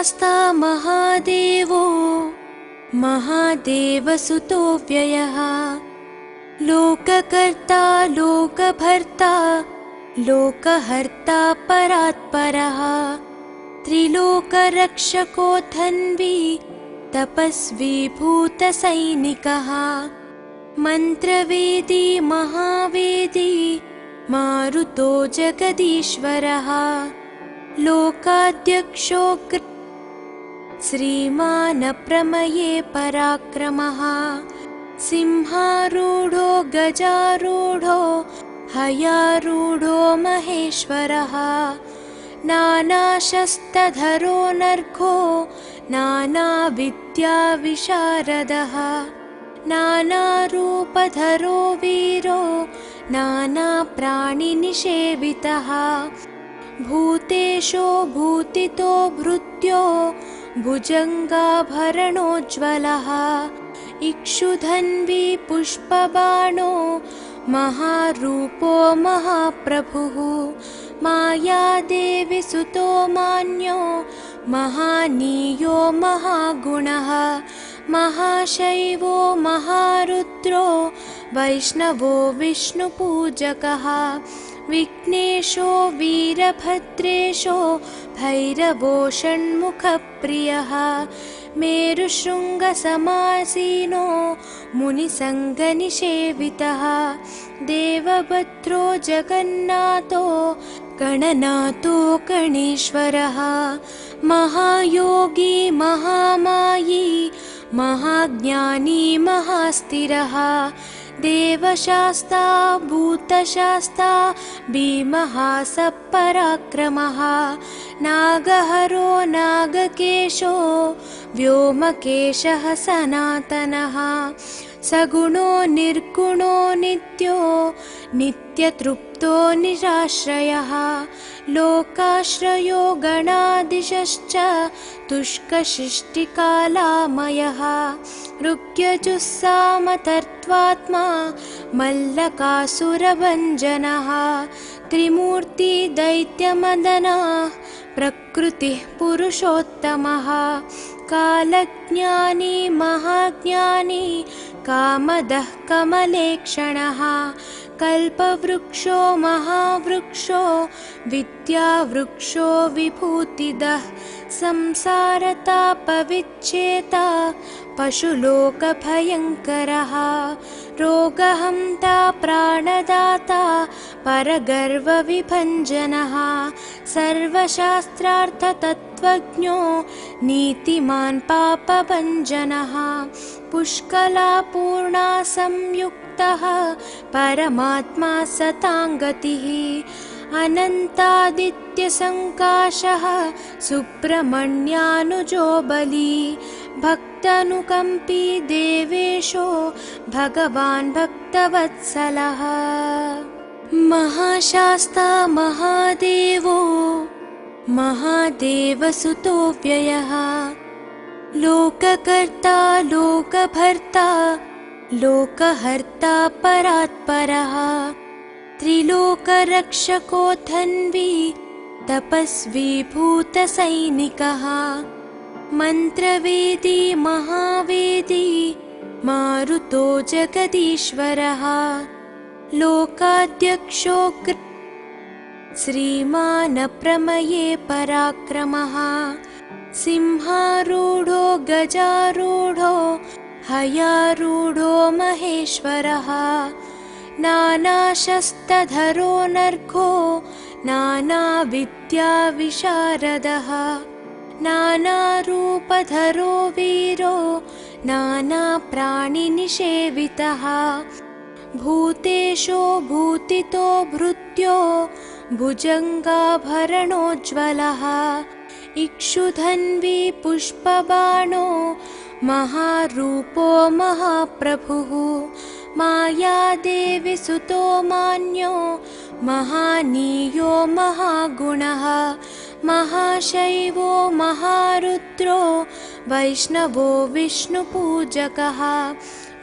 महाशास्ता महादेवो महादेवसुतो व्ययः लोककर्ता लोकभर्ता लोकहर्ता परात्परः त्रिलोकरक्षको धन्वी तपस्वी भूतसैनिकः मन्त्रवेदी महावेदी मारुतो जगदीश्वरः लोकाध्यक्षो श्रीमान् प्रमये पराक्रमः सिंहारूढो गजारूढो हयारूढो महेश्वरः नानाशस्त्रधरो नर्घो नानाविद्याविशारदः नानारूपधरो वीरो नानाप्राणिनिषेवितः भूतेशो भूतितो भृत्यो भुजङ्गाभरणोज्ज्वलः इक्षुधन्वी पुष्पबाणो महारूपो महाप्रभुः मायादेवी सुतो मान्यो महानीयो महागुणः महाशैवो महारुद्रो वैष्णवो विष्णुपूजकः विघ्नेशो वीरभद्रेशो भैरवो षण्मुखप्रियः मेरुशृङ्गसमासीनो मुनिसङ्गनिषेवितः देवभद्रो जगन्नाथो गणनाथो गणेश्वरः महायोगी महामायी महाज्ञानी महास्थिरः देवशास्ता भूतशास्ता भीमः सपराक्रमः नागहरो नागकेशो व्योमकेशः सनातनः सगुणो निर्गुणो नित्यो नित्यतृप्तो निराश्रयः लोकाश्रयो गणाधीशश्च तुष्कशिष्टिकालामयः ऋग्यजुस्सामतर्त्वात्मा मल्लकासुरभञ्जनः त्रिमूर्ति दैत्यमदनः प्रकृतिः पुरुषोत्तमः कालज्ञानी महाज्ञानी कामदः कमलेक्षणः कल्पवृक्षो महावृक्षो विद्यावृक्षो विभूतिदः संसारतापविच्छेता पशुलोकभयङ्करः रोगहन्ता प्राणदाता परगर्वविभञ्जनः सर्वशास्त्रार्थतत्त्वज्ञो नीतिमान् पापभञ्जनः पुष्कलापूर्णा संयुक्तः परमात्मा सताङ्गतिः अनन्तादित्यसङ्काशः सुब्रह्मण्यानुजो बली भक्तानुकम्पी देवेशो भगवान् भक्तवत्सलः महाशास्ता महादेवो महादेवसुतो व्ययः लोककर्ता लोकभर्ता लोकहर्ता परात्परः त्रिलोकरक्षको धन्वी तपस्वी भूतसैनिकः मन्त्रवेदी महावेदी मारुतो जगदीश्वरः लोकाध्यक्षो श्रीमान् प्रमये पराक्रमः सिंहारूढो गजारूढो हयारूढो महेश्वरः नानाशस्त्रधरो नर्घो नानाविद्याविशारदः नानारूपधरो वीरो नानाप्राणिनिषेवितः भूतेशो भूतितो भृत्यो भुजङ्गाभरणोज्ज्वलः इक्षुधन्वी पुष्पबाणो महारूपो महाप्रभुः मायादेवी सुतो मान्यो महानीयो महागुणः महाशैवो महारुद्रो वैष्णवो विष्णुपूजकः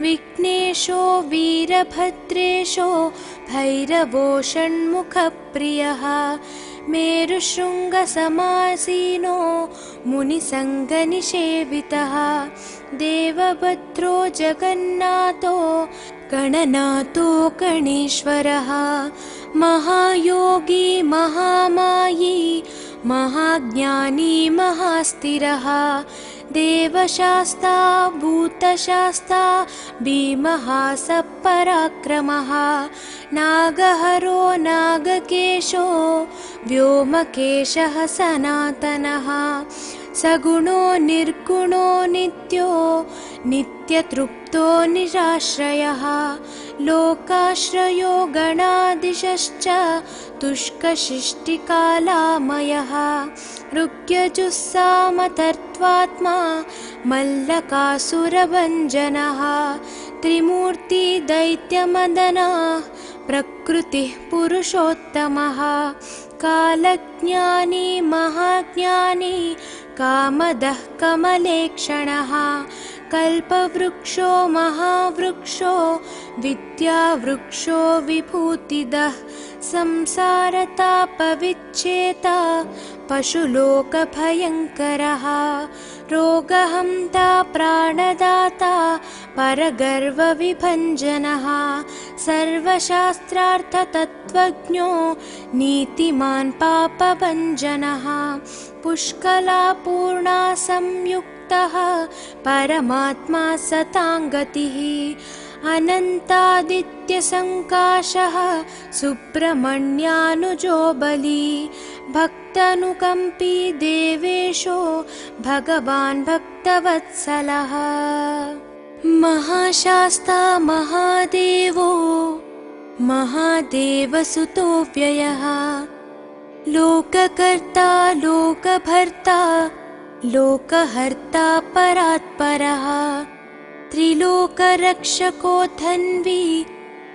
विघ्नेशो वीरभद्रेशो भैरवो षण्मुखप्रियः मेरुशृङ्गसमासीनो मुनिसङ्गनिषेवितः देवभद्रो जगन्नाथो गणनाथो गणेश्वरः महायोगी महामायी महाज्ञानी महास्थिरः देवशास्ता भूतशास्ता भीमः सपराक्रमः नागहरो नागकेशो व्योमकेशः सनातनः सगुणो निर्गुणो नित्यो नित्यतृप्तो निराश्रयः लोकाश्रयो गणाधीशश्च तुष्कशिष्टिकालामयः ऋग्यजुस्सामतर्त्वात्मा मल्लकासुरभञ्जनः त्रिमूर्ति दैत्यमदनः प्रकृतिः पुरुषोत्तमः कालज्ञानी महाज्ञानी कामदः कमलेक्षणः कल्पवृक्षो महावृक्षो विद्यावृक्षो विभूतिदः संसारतापविच्छेता पशुलोकभयङ्करः रोगहन्ता प्राणदाता परगर्वविभञ्जनः सर्वशास्त्रार्थतत्त्वज्ञो नीतिमान् पापभञ्जनः पुष्कलापूर्णा संयुक्तः परमात्मा सताङ्गतिः अनन्तादित्यसङ्काशः सुब्रह्मण्यानुजो बली भक्तानुकम्पी देवेशो भगवान् भक्तवत्सलः महाशास्ता महादेवो महादेवसुतो व्ययः लोककर्ता लोकभर्ता लोकहर्ता परात्परः त्रिलोकरक्षको धन्वी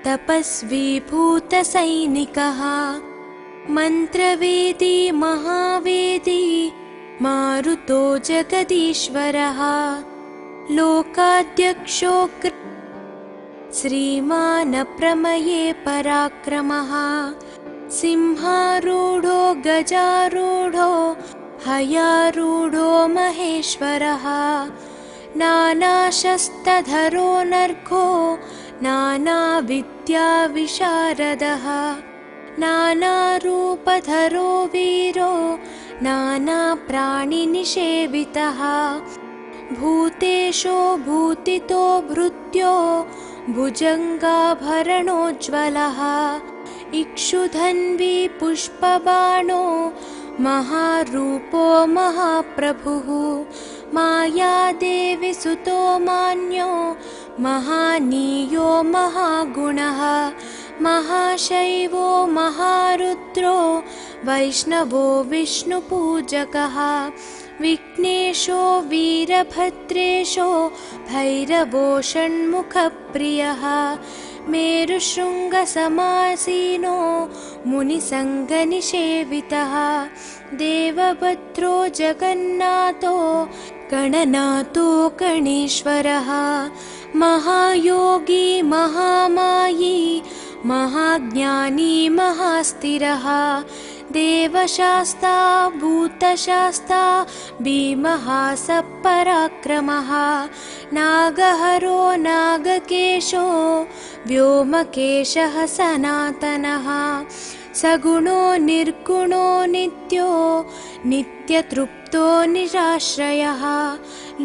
तपस्वी भूतसैनिकः मन्त्रवेदी महावेदी मारुतो जगदीश्वरः लोकाध्यक्षो श्रीमान् प्रमये पराक्रमः सिंहारूढो गजारूढो हयारूढो महेश्वरः नानाशस्त्रधरो नर्घो नानाविद्याविशारदः नानारूपधरो वीरो नानाप्राणिनिषेवितः भूतेशो भूतितो भृत्यो भुजङ्गाभरणोज्ज्वलः इक्षुधन्वी पुष्पबाणो महारूपो महाप्रभुः मायादेवी सुतो मान्यो महानीयो महागुणः महाशैवो महारुद्रो वैष्णवो विष्णुपूजकः विघ्नेशो वीरभद्रेशो भैरवो षण्मुखप्रियः मेरुशृङ्गसमासीनो मुनिसङ्गनिषेवितः देवभद्रो जगन्नाथो गणनाथो गणेश्वरः महायोगी महामायी महाज्ञानी महास्थिरः देवशास्ता भूतशास्ता भीमः सपराक्रमः नागहरो नागकेशो व्योमकेशः सनातनः सगुणो निर्गुणो नित्यो नित्यतृप्तो निराश्रयः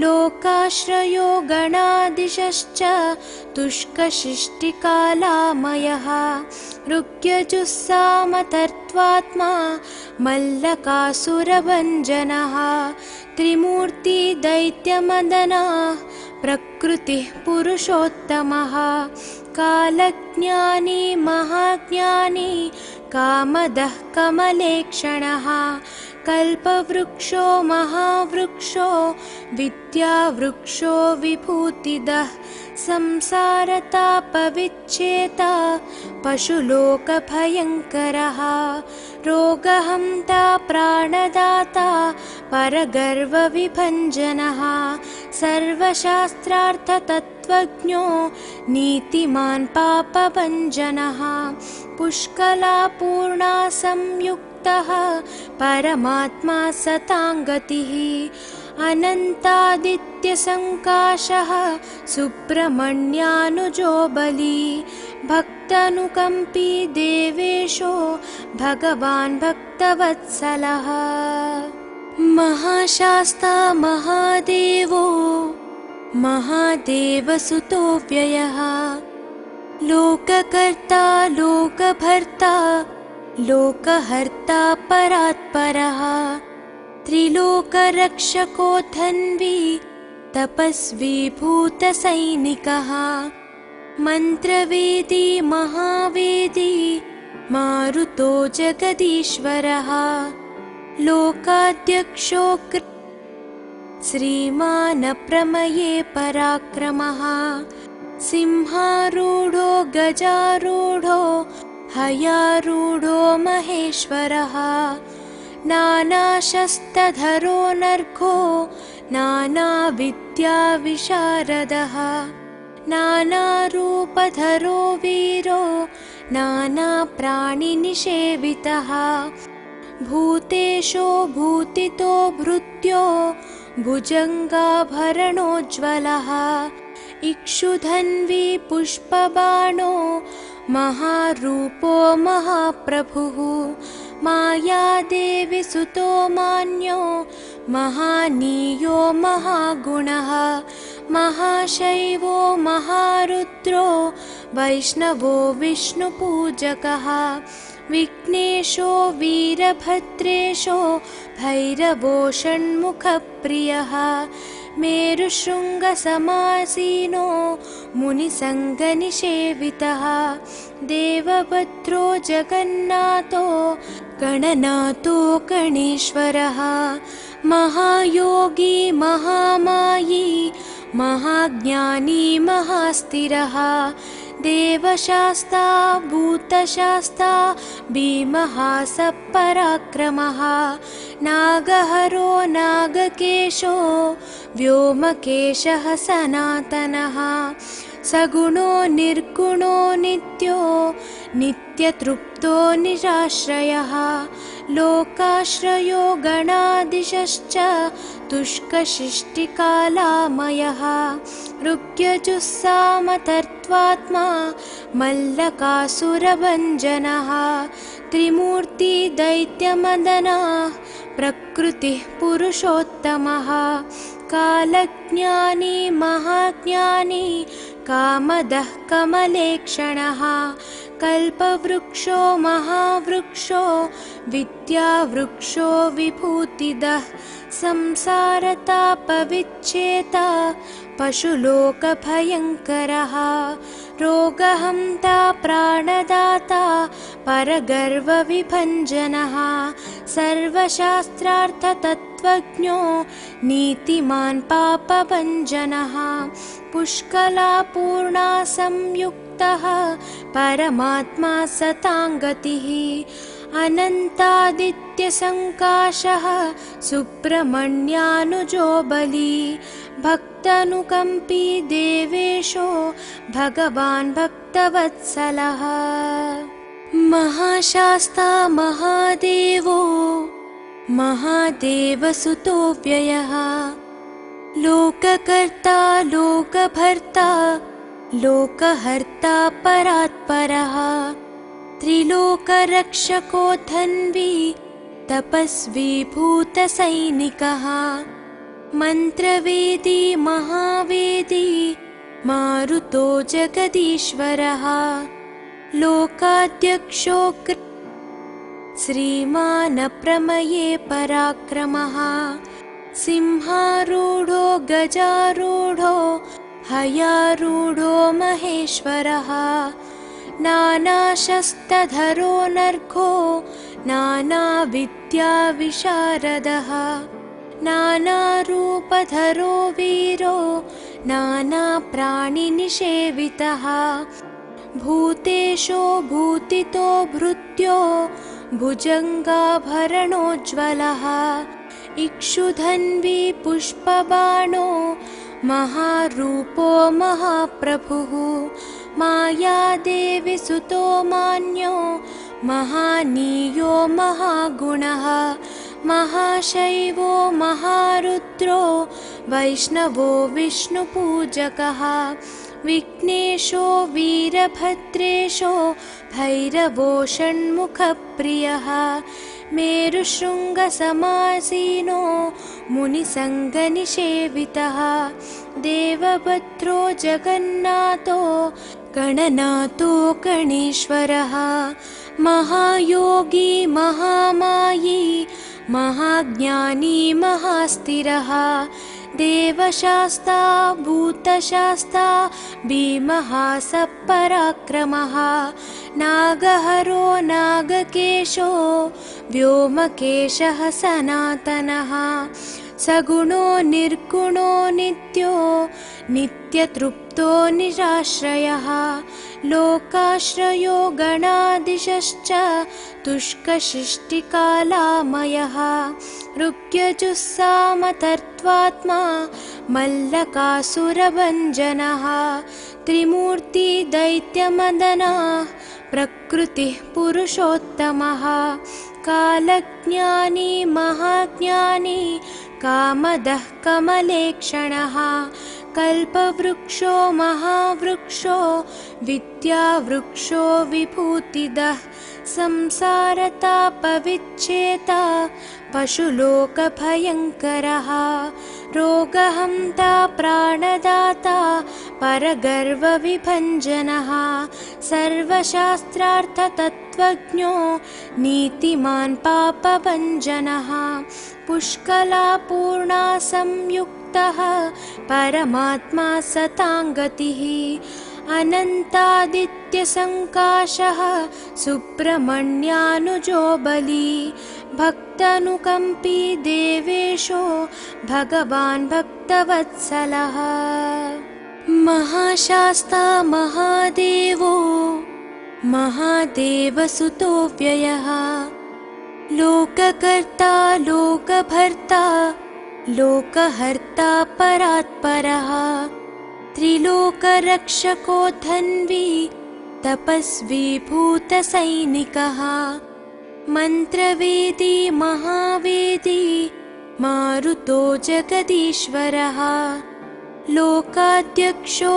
लोकाश्रयो गणाधीशश्च तुष्कशिष्टिकालामयः ऋग्यजुस्सामतर्त्वात्मा मल्लकासुरभञ्जनः त्रिमूर्ति दैत्यमदनः प्रकृतिः पुरुषोत्तमः कालज्ञानी महाज्ञानी कामदः कमलेक्षणः कल्पवृक्षो महावृक्षो विद्यावृक्षो विभूतिदः संसारतापविच्छेता पशुलोकभयङ्करः रोगहन्ता प्राणदाता परगर्वविभञ्जनः सर्वशास्त्रार्थतत्त्वज्ञो नीतिमान् पापभञ्जनः पुष्कलापूर्णा संयुक्तः संयुक्तः परमात्मा सताङ्गतिः अनन्तादित्यसङ्काशः सुब्रह्मण्यानुजो बली भक्तानुकम्पी देवेशो भगवान् भक्तवत्सलः महाशास्ता महादेवो महादेवसुतो व्ययः लोककर्ता लोकभर्ता लोकहर्ता परात्परः त्रिलोकरक्षको धन्वी तपस्वी भूतसैनिकः मन्त्रवेदी महावेदी मारुतो जगदीश्वरः लोकाध्यक्षो श्रीमान् प्रमये पराक्रमः सिंहारूढो गजारूढो हयारूढो महेश्वरः नानाशस्त्रधरो नर्घो नानाविद्याविशारदः नानारूपधरो वीरो नानाप्राणिनिषेवितः भूतेशो भूतितो भृत्यो भुजङ्गाभरणोज्ज्वलः इक्षुधन्वी पुष्पबाणो महारूपो महाप्रभुः मायादेवी सुतो मान्यो महानीयो महागुणः महाशैवो महारुद्रो वैष्णवो विष्णुपूजकः विघ्नेशो वीरभद्रेशो भैरवो षण्मुखप्रियः मेरुशृङ्गसमासीनो मुनिसङ्गनिषेवितः देवभद्रो जगन्नाथो गणनाथो गणेश्वरः महायोगी महामायी महाज्ञानी महास्थिरः देवशास्ता भूतशास्ता भीमः सपराक्रमः नागहरो नागकेशो व्योमकेशः सनातनः सगुणो निर्गुणो नित्यो नित्यतृप्तो निराश्रयः लोकाश्रयो गणाधीशश्च तुष्कशिष्टिकालामयः ऋग्यजुस्सामतर्त्वात्मा मल्लकासुरभञ्जनः त्रिमूर्ति दैत्यमदनः प्रकृतिः पुरुषोत्तमः कालज्ञानी महाज्ञानी कामदः कमलेक्षणः कल्पवृक्षो महावृक्षो विद्यावृक्षो विभूतिदः संसारतापविच्छेता पशुलोकभयङ्करः रोगहन्ता प्राणदाता परगर्वविभञ्जनः सर्वशास्त्रार्थतत्त्वज्ञो नीतिमान् पापभञ्जनः पुष्कलापूर्णा संयुक्तः परमात्मा सताङ्गतिः अनन्तादित्यसङ्काशः सुब्रह्मण्यानुजो बली भक्तानुकम्पी देवेशो भगवान् भक्तवत्सलः महाशास्ता महादेवो महादेवसुतो व्ययः लोककर्ता लोकभर्ता लोकहर्ता परात्परः त्रिलोकरक्षको धन्वी तपस्वी भूतसैनिकः मन्त्रवेदी महावेदी मारुतो जगदीश्वरः लोकाध्यक्षो श्रीमान् प्रमये पराक्रमः सिंहारूढो गजारूढो हयारूढो महेश्वरः नानाशस्त्रधरो नर्घो नानाविद्याविशारदः नानारूपधरो वीरो नानाप्राणिनिषेवितः भूतेशो भूतितो भृत्यो भुजङ्गाभरणोज्ज्वलः इक्षुधन्वी पुष्पबाणो महारूपो महाप्रभुः मायादेवी सुतो मान्यो महानीयो महागुणः महाशैवो महारुद्रो वैष्णवो विष्णुपूजकः विघ्नेशो वीरभद्रेशो भैरवो षण्मुखप्रियः मेरुशृङ्गसमासीनो मुनिसङ्गनिषेवितः देवभद्रो जगन्नाथो गणनाथो गणेश्वरः महायोगी महामायी महाज्ञानी महास्थिरः देवशास्ता भूतशास्ता भीमः सपराक्रमः नागहरो नागकेशो व्योमकेशः सनातनः सगुणो निर्गुणो नित्यो नित्यतृप्तो निराश्रयः लोकाश्रयो गणाधीशश्च तुष्कशिष्टिकालामयः ऋग्यजुस्सामतर्त्वात्मा मल्लकासुरभञ्जनः त्रिमूर्ति दैत्यमदनः प्रकृतिः पुरुषोत्तमः कालज्ञानी महाज्ञानी कामदः कमलेक्षणः कल्पवृक्षो महावृक्षो विद्यावृक्षो विभूतिदः संसारतापविच्छेता पशुलोकभयङ्करः रोगहन्ता प्राणदाता परगर्वविभञ्जनः सर्वशास्त्रार्थतत्त्वज्ञो नीतिमान् पापभञ्जनः पुष्कलापूर्णा संयुक्तः परमात्मा सताङ्गतिः अनन्तादित्यसङ्काशः सुब्रह्मण्यानुजो बली भक्तानुकम्पी देवेशो भगवान् भक्तवत्सलः महाशास्ता महादेवो महादेवसुतो व्ययः लोककर्ता लोकभर्ता लोकहर्ता परात्परः त्रिलोकरक्षको धन्वी तपस्वी भूतसैनिकः मन्त्रवेदी महावेदी मारुतो जगदीश्वरः लोकाध्यक्षो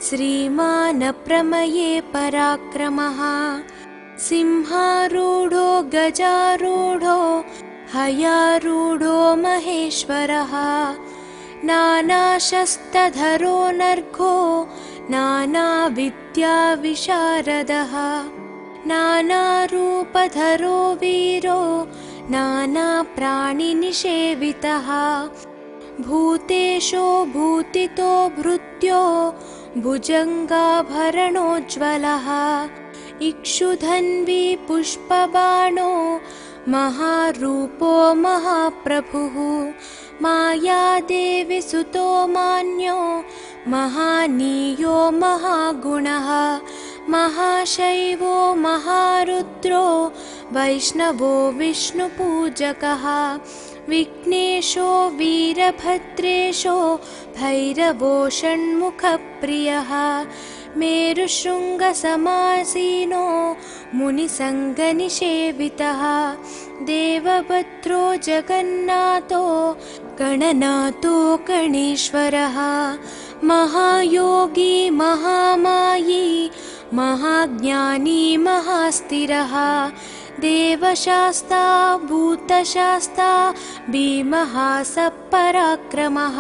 श्रीमान् प्रमये पराक्रमः सिंहारूढो गजारूढो हयारूढो महेश्वरः नानाशस्त्रधरो नर्घो नानाविद्याविशारदः नानारूपधरो वीरो नानाप्राणिनिषेवितः भूतेशो भूतितो भृत्यो भुजङ्गाभरणोज्ज्वलः इक्षुधन्वी पुष्पबाणो महारूपो महाप्रभुः मायादेवी सुतो मान्यो महानीयो महागुणः महाशैवो महारुद्रो वैष्णवो विष्णुपूजकः विघ्नेशो वीरभद्रेशो भैरवो षण्मुखप्रियः मेरुशृङ्गसमासीनो मुनिसङ्गनिषेवितः देवभद्रो जगन्नाथो गणनाथो गणेश्वरः महायोगी महामायी महाज्ञानी महास्थिरः देवशास्ता भूतशास्ता भीमः सपराक्रमः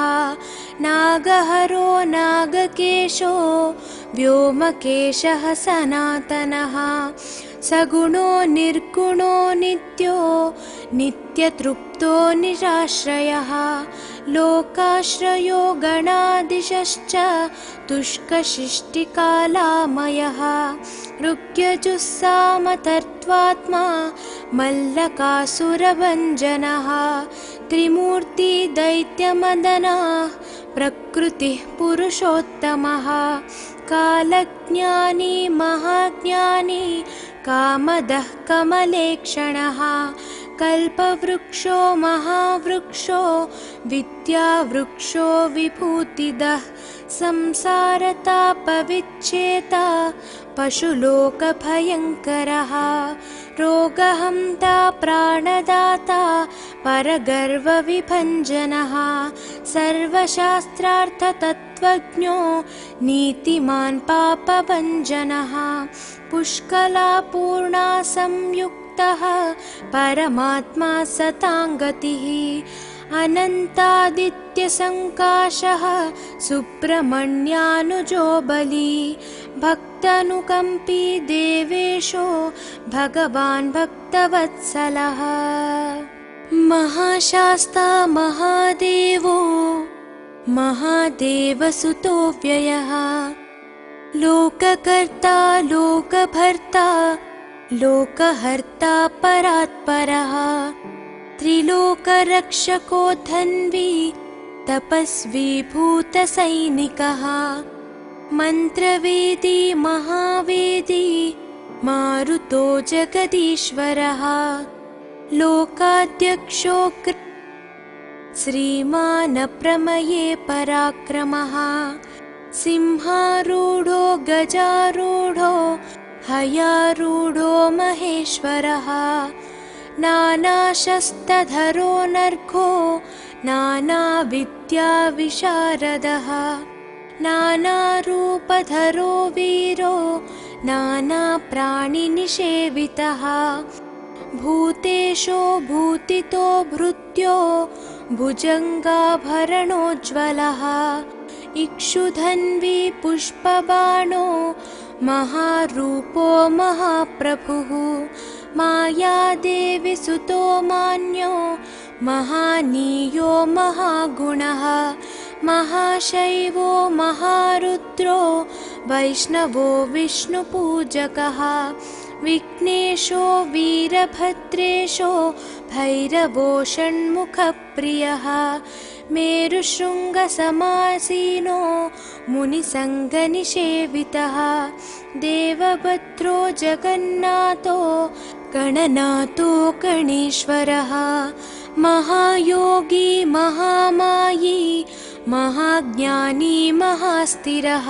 नागहरो नागकेशो व्योमकेशः सनातनः सगुणो निर्गुणो नित्यो नित्यतृप्तो निराश्रयः लोकाश्रयो गणाधीशश्च तुष्कशिष्टिकालामयः ऋग्यजुस्सामतर्त्वात्मा मल्लकासुरभञ्जनः त्रिमूर्ति दैत्यमदनः प्रकृतिः पुरुषोत्तमः कालज्ञानी महाज्ञानी कामदः कमलेक्षणः कल्पवृक्षो महावृक्षो विद्यावृक्षो विभूतिदः संसारतापविच्छेता पशुलोकभयङ्करः रोगहन्ता प्राणदाता परगर्वविभञ्जनः सर्वशास्त्रार्थतत्त्वज्ञो नीतिमान् पापभञ्जनः पुष्कलापूर्णा संयुक्तः परमात्मा सताङ्गतिः अनन्तादित्यसङ्काशः सुब्रह्मण्यानुजो बली भक्तानुकम्पी देवेशो भगवान् भक्तवत्सलः महाशास्ता महादेवो महादेवसुतो व्ययः लोककर्ता लोकभर्ता लोकहर्ता परात्परः त्रिलोकरक्षको धन्वी तपस्वी भूतसैनिकः मन्त्रवेदी महावेदी मारुतो जगदीश्वरः लोकाध्यक्षो श्रीमान् प्रमये पराक्रमः सिंहारूढो गजारूढो हयारूढो महेश्वरः नानाशस्त्रधरो नर्घो नानाविद्याविशारदः नानारूपधरो वीरो नानाप्राणिनिषेवितः भूतेशो भूतितो भृत्यो भुजङ्गाभरणोज्ज्वलः इक्षुधन्वी पुष्पबाणो महारूपो महाप्रभुः मायादेवी सुतो मान्यो महानीयो महागुणः महाशैवो महारुद्रो वैष्णवो विष्णुपूजकः विघ्नेशो वीरभद्रेशो भैरवो षण्मुखप्रियः मेरुशृङ्गसमासीनो मुनिसङ्गनिषेवितः देवभद्रो जगन्नाथो गणनाथो गणेश्वरः महायोगी महामायी महाज्ञानी महास्थिरः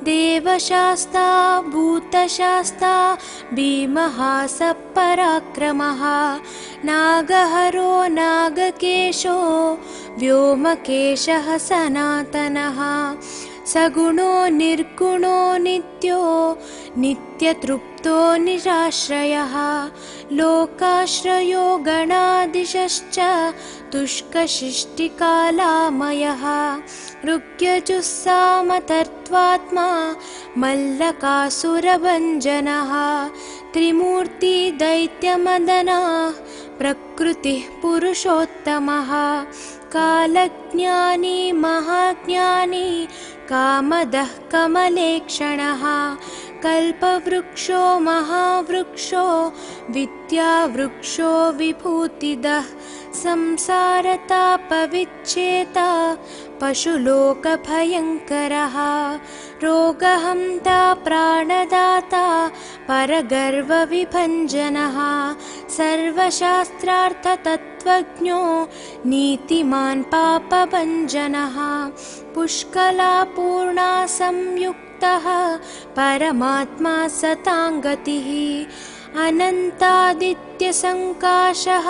देवशास्ता भूतशास्ता भीमः सपराक्रमः नागहरो नागकेशो व्योमकेशः सनातनः सगुणो निर्गुणो नित्यो नित्यतृप्तो निराश्रयः लोकाश्रयो गणाधीशश्च तुष्कशिष्टिकालामयः ऋग्यजुस्सामतर्त्वात्मा मल्लकासुरभञ्जनः त्रिमूर्ति दैत्यमदनः प्रकृतिः पुरुषोत्तमः कालज्ञानी महाज्ञानी कामदः कमलेक्षणः कल्पवृक्षो महावृक्षो विद्यावृक्षो विभूतिदः संसारतापविच्छेता पशुलोकभयङ्करः रोगहन्ता प्राणदाता परगर्वविभञ्जनः सर्वशास्त्रार्थतत्त्वज्ञो नीतिमान् पापभञ्जनः पुष्कलापूर्णा संयुक्तः परमात्मा सताङ्गतिः अनन्तादित्यसङ्काशः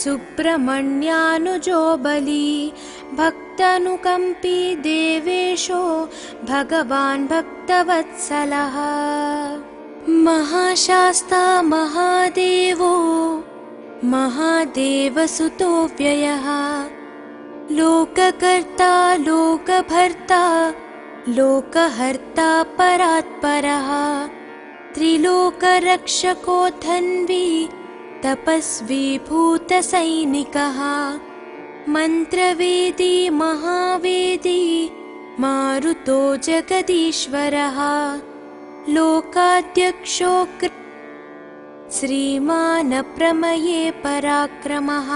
सुब्रह्मण्यानुजो बली भक्तानुकम्पी देवेशो भगवान् भक्तवत्सलः महाशास्ता महादेवो महादेवसुतो व्ययः लोककर्ता लोकभर्ता लोकहर्ता परात्परः त्रिलोकरक्षको धन्वी तपस्वी भूतसैनिकः मन्त्रवेदी महावेदी मारुतो जगदीश्वरः लोकाध्यक्षो श्रीमान् प्रमये पराक्रमः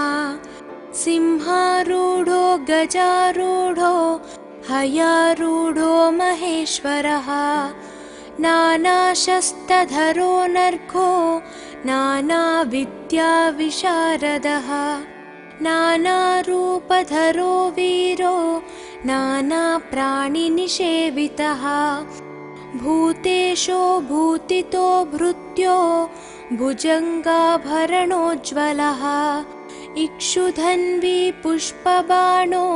सिंहारूढो गजारूढो हयारूढो महेश्वरः नानाशस्त्रधरो नर्घो नानाविद्याविशारदः नानारूपधरो वीरो नानाप्राणिनिषेवितः भूतेशो भूतितो भृत्यो भुजङ्गाभरणोज्ज्वलः इक्षुधन्वी पुष्पबाणो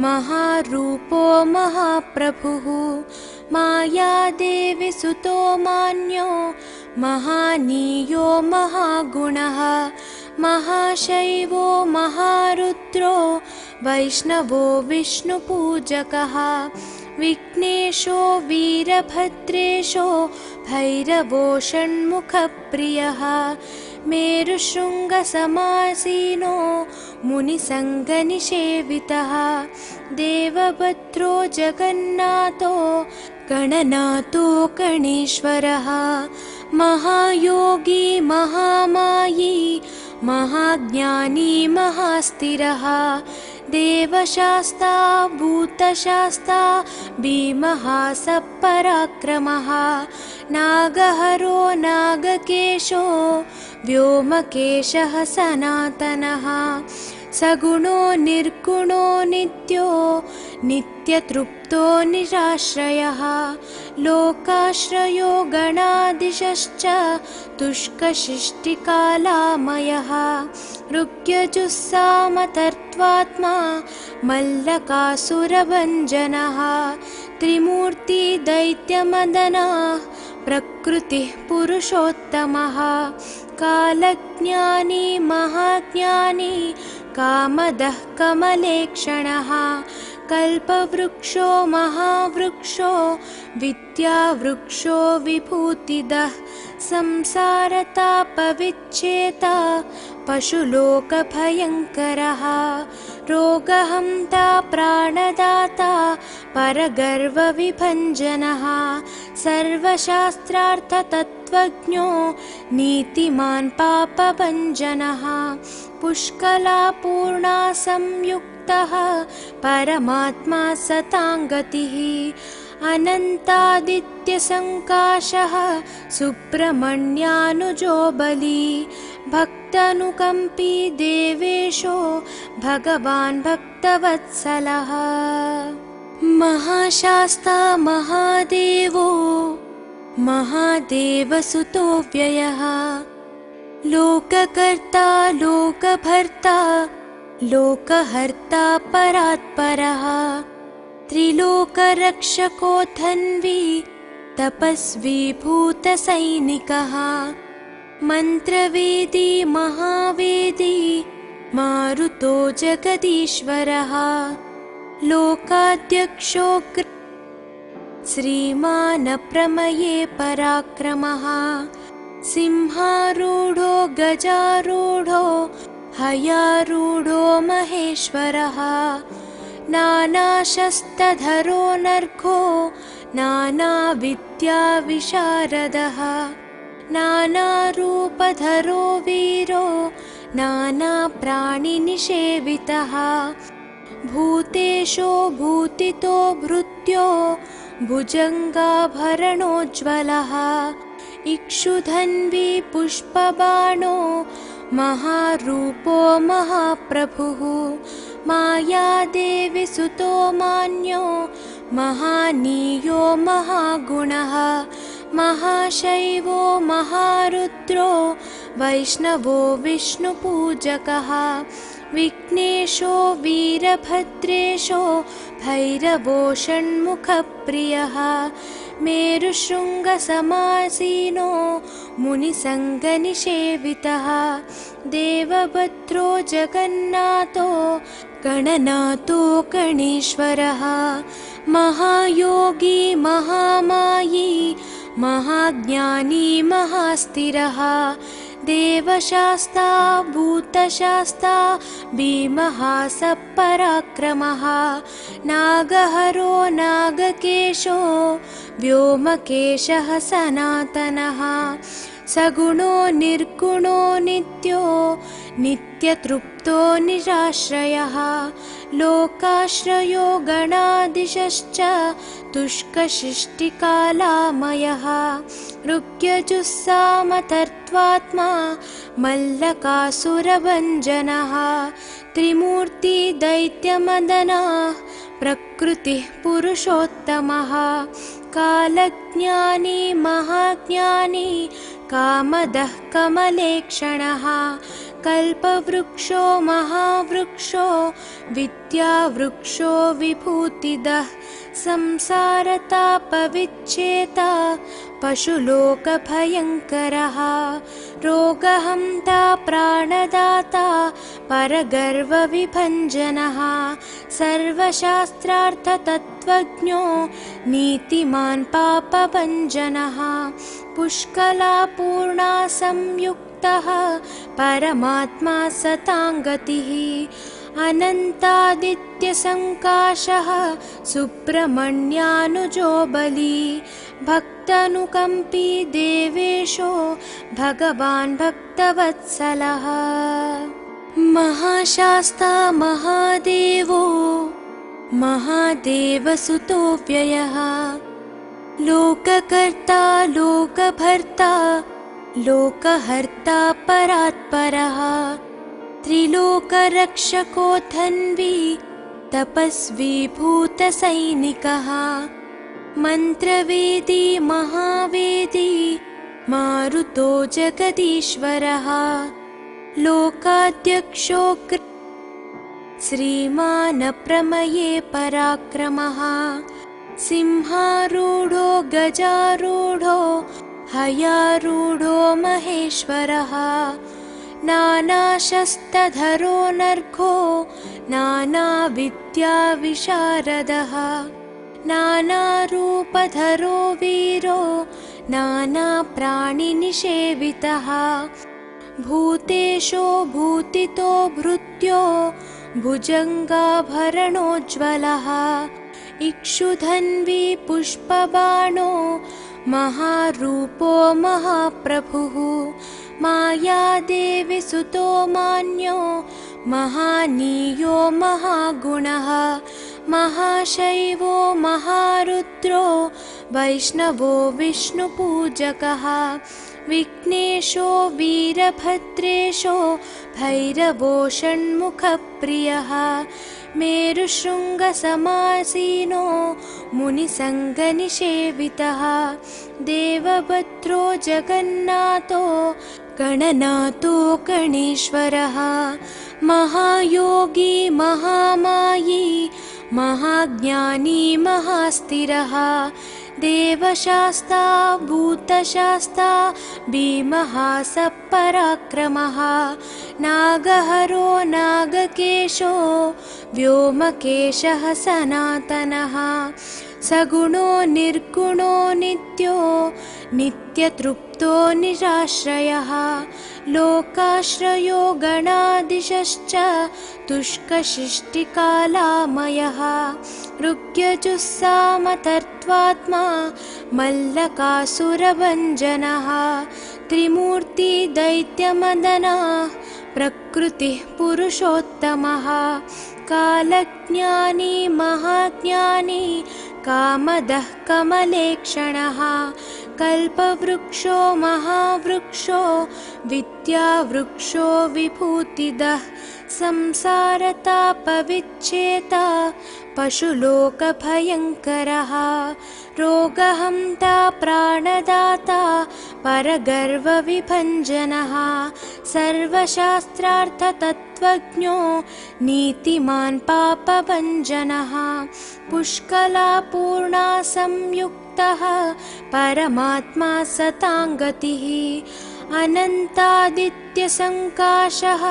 महारूपो महाप्रभुः मायादेवी सुतो मान्यो महानीयो महागुणः महाशैवो महारुद्रो वैष्णवो विष्णुपूजकः विघ्नेशो वीरभद्रेशो भैरवो षण्मुखप्रियः मेरुशृङ्गसमासीनो मुनिसङ्गनिषेवितः देवभद्रो जगन्नाथो गणनाथो गणेश्वरः महायोगी महामायी महाज्ञानी महास्थिरः देवशास्ता भूतशास्ता भीमः सपराक्रमः नागहरो नागकेशो व्योमकेशः सनातनः सगुणो निर्गुणो नित्यो नित्यतृप्तो निराश्रयः लोकाश्रयो गणाधीशश्च तुष्कशिष्टिकालामयः ऋग्यजुस्सामतर्त्वात्मा मल्लकासुरभञ्जनः त्रिमूर्ति दैत्यमदनः प्रकृतिः पुरुषोत्तमः कालज्ञानी महाज्ञानी कामदः कमलेक्षणः कल्पवृक्षो महावृक्षो विद्यावृक्षो विभूतिदः संसारतापविच्छेता पशुलोकभयङ्करः रोगहन्ता प्राणदाता परगर्वविभञ्जनः सर्वशास्त्रार्थतत्त्वज्ञो नीतिमान् पापभञ्जनः पुष्कलापूर्णा संयुक्तः परमात्मा सताङ्गतिः अनन्तादित्यसङ्काशः सुब्रह्मण्यानुजो बली भक्तानुकम्पी देवेशो भगवान् भक्तवत्सलः महाशास्ता महादेवो महादेवसुतो व्ययः लोककर्ता लोकभर्ता लोकहर्ता परात्परः त्रिलोकरक्षको धन्वी तपस्वी भूतसैनिकः मन्त्रवेदी महावेदी मारुतो जगदीश्वरः लोकाध्यक्षो श्रीमान् प्रमये पराक्रमः सिंहारूढो गजारूढो हयारूढो महेश्वरः नानाशस्त्रधरो नर्घो नानाविद्याविशारदः नानारूपधरो वीरो नानाप्राणिनिषेवितः भूतेशो भूतितो भृत्यो भुजङ्गाभरणोज्ज्वलः इक्षुधन्वी पुष्पबाणो महारूपो महाप्रभुः मायादेवी सुतो मान्यो महानीयो महागुणः महाशैवो महारुद्रो वैष्णवो विष्णुपूजकः विघ्नेशो वीरभद्रेशो भैरवो षण्मुखप्रियः मेरुशृङ्गसमासीनो मुनिसङ्गनिषेवितः देवभद्रो जगन्नाथो गणनाथो गणेश्वरः महायोगी महामायी महाज्ञानी महास्थिरः देवशास्ता भूतशास्ता भीमः सपराक्रमः नागहरो नागकेशो व्योमकेशः सनातनः सगुणो निर्गुणो नित्यो नित्य नित्यतृप्तो निराश्रयः लोकाश्रयो गणादिशश्च तुष्कशिष्टिकालामयः ऋग्यजुस्सामतर्त्वात्मा मल्लकासुरभञ्जनः त्रिमूर्ति दैत्यमदनः प्रकृतिः पुरुषोत्तमः कालज्ञानी महाज्ञानी कामदः कमलेक्षणः कल्पवृक्षो महावृक्षो विद्यावृक्षो विभूतिदः संसारतापविच्छेता पशुलोकभयङ्करः रोगहन्ता प्राणदाता परगर्वविभञ्जनः सर्वशास्त्रार्थतत्त्वज्ञो नीतिमान् पापभञ्जनः पुष्कलापूर्णा संयुक्तः परमात्मा सताङ्गतिः अनन्तादित्यसङ्काशः सुब्रह्मण्यानुजो बली भक्तानुकम्पी देवेशो भगवान् भक्तवत्सलः महाशास्ता महादेवो महादेवसुतो व्ययः लोककर्ता लोकभर्ता लोकहर्ता परात्परः त्रिलोकरक्षको धन्वी तपस्वी भूतसैनिकः मन्त्रवेदी महावेदी मारुतो जगदीश्वरः लोकाध्यक्षो श्रीमानप्रमये पराक्रमः सिंहारूढो गजारूढो हयारूढो महेश्वरः नानाशस्त्रधरो नर्घो नानाविद्याविशारदः नानारूपधरो वीरो नानाप्राणिनिषेवितः भूतेशो भूतितो भृत्यो भुजङ्गाभरणोज्ज्वलः इक्षुधन्वी पुष्पबाणो महारूपो महाप्रभुः मायादेवी सुतो मान्यो महानीयो महागुणः महाशैवो महारुद्रो वैष्णवो विष्णुपूजकः विघ्नेशो वीरभद्रेशो भैरवो षण्मुखप्रियः मेरुशृङ्गसमासीनो मुनिसङ्गनिषेवितः देवभद्रो जगन्नाथो गणनाथो गणेश्वरः महायोगी महामायी महाज्ञानी महास्थिरः देवशास्ता भूतशास्ता भीमः सपराक्रमः नागहरो नागकेशो व्योमकेशः सनातनः सगुणो निर्गुणो नित्यो नित्यतृप्तो निराश्रयः लोकाश्रयो गणादिशश्च तुष्कशिष्टिकालामयः ऋग्यजुस्सामतर्त्वात्मा मल्लकासुरभञ्जनः त्रिमूर्ति दैत्यमदनः प्रकृतिः पुरुषोत्तमः कालज्ञानी महाज्ञानी कामदः कमलेक्षणः कल्पवृक्षो महावृक्षो विद्यावृक्षो विभूतिदः संसारतापविच्छेता पशुलोकभयङ्करः रोगहन्ता प्राणदाता परगर्वविभञ्जनः सर्वशास्त्रार्थतत्त्वज्ञो नीतिमान् पापभञ्जनः पुष्कलापूर्णा संयुक्तः परमात्मा सताङ्गतिः अनन्तादित्यसङ्काशः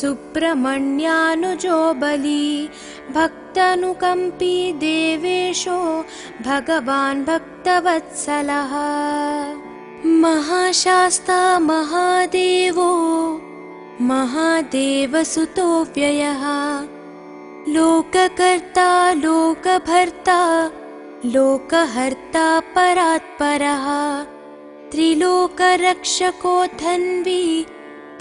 सुब्रह्मण्यानुजो बली भक्तानुकम्पी देवेशो भगवान् भक्तवत्सलः महाशास्ता महादेवो महादेवसुतो व्ययः लोककर्ता लोकभर्ता लोकहर्ता परात्परः त्रिलोकरक्षको धन्वी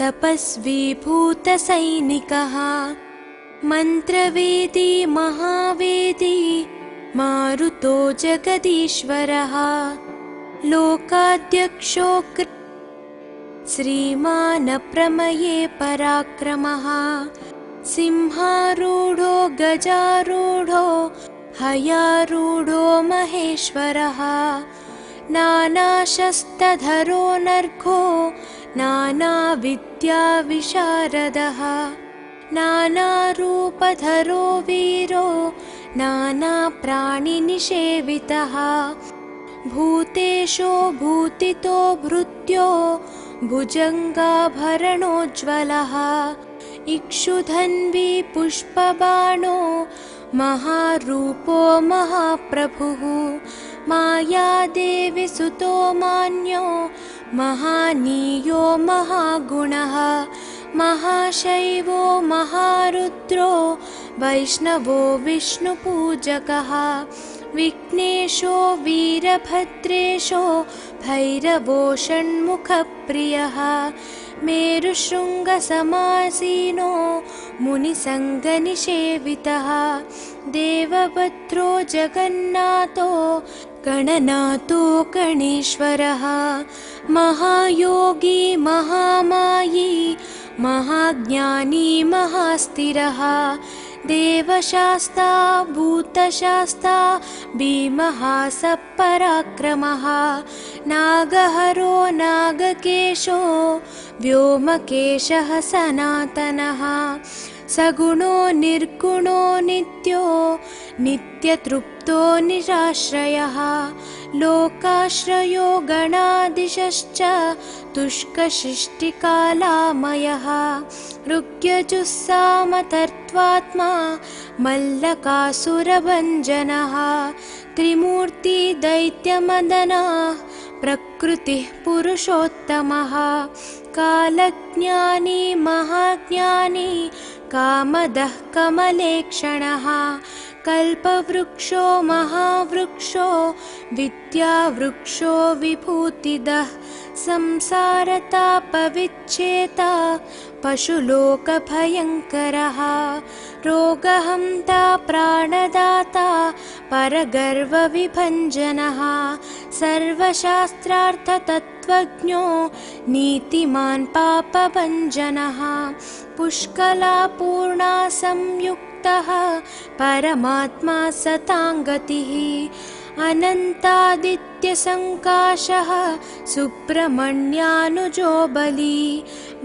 तपस्वी भूतसैनिकः मन्त्रवेदी महावेदी मारुतो जगदीश्वरः लोकाध्यक्षो श्रीमानप्रमये पराक्रमः सिंहारूढो गजारूढो हयारूढो महेश्वरः नानाशस्त्रधरो नर्घो नानाविद्याविशारदः नानारूपधरो वीरो नानाप्राणिनिषेवितः भूतेशो भूतितो भृत्यो भुजङ्गाभरणोज्ज्वलः इक्षुधन्वी पुष्पबाणो महारूपो महाप्रभुः मायादेवी सुतो मान्यो महानीयो महागुणः महाशैवो महारुद्रो वैष्णवो विष्णुपूजकः विघ्नेशो वीरभद्रेशो भैरवो षण्मुखप्रियः मेरुशृङ्गसमासीनो मुनिसङ्गनिषेवितः देवभद्रो जगन्नाथो गणनाथो गणेश्वरः महायोगी महामायी महाज्ञानी महास्थिरः देवशास्ता भूतशास्ता भीमः सपराक्रमः नागहरो नागकेशो व्योमकेशः सनातनः सगुणो निर्गुणो नित्यो नित्यतृप्तो निराश्रयः लोकाश्रयो गणाधीशश्च तुष्कशिष्टिकालामयः ऋग्यजुस्सामतर्त्वात्मा मल्लकासुरभञ्जनः त्रिमूर्ति दैत्यमदनः प्रकृतिः पुरुषोत्तमः कालज्ञानी महाज्ञानी कामदः कमलेक्षणः कल्पवृक्षो महावृक्षो विद्यावृक्षो विभूतिदः संसारतापविच्छेता पशुलोकभयङ्करः रोगहन्ता प्राणदाता परगर्वविभञ्जनः सर्वशास्त्रार्थतत्त्वज्ञो नीतिमान् पापभञ्जनः पुष्कलापूर्णा संयुक्तः परमात्मा सताङ्गतिः अनन्तादित्यसङ्काशः सुब्रह्मण्यानुजो बली